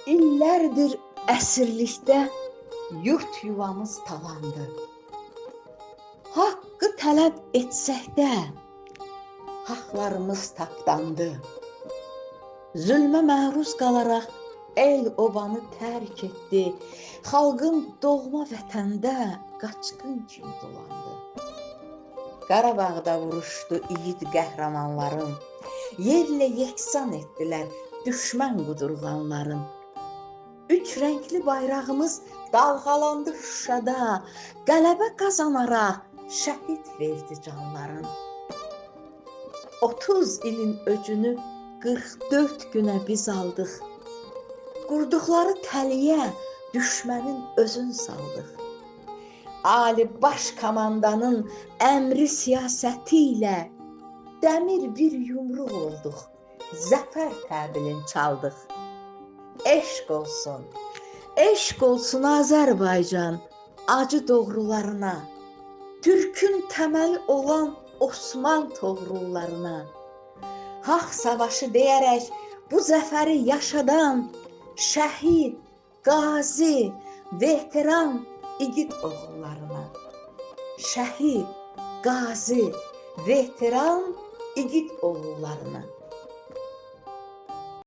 İllərdir əsirlikdə yurt yuvamız talandı. Haqqı tələb etsək də haqlarımız tapdandı. Zülmə məruz qalaraq el obanı tərk etdi. Xalqın doğma vətəndə qaçqın kimi dolandı. Qarabağda vuruşdu igid qəhrəmanların. Yerlə yeksan etdilər düşmən qudurğanların. Üç rəngli bayrağımız dalğalandı Şuşada. Qələbə qazanaraq şəhid verdi canların. 30 ilin öcünü 44 günə biz aldıq. Qurduqları təliyə düşmənin özün saldıq. Ali baş komandanın əmri siyasəti ilə dəmir bir yumruq olduq. Zəfər təbilini çaldıq. Eşq olsun Azərbaycan acı doğrularına, Türkün təməli olan Osman toğrullarına. Haqq savaşı deyərək bu zəfəri yaşadan şəhid, qazi, veteran igid oğullarına. Şəhid, qazi, veteran igid oğullarına.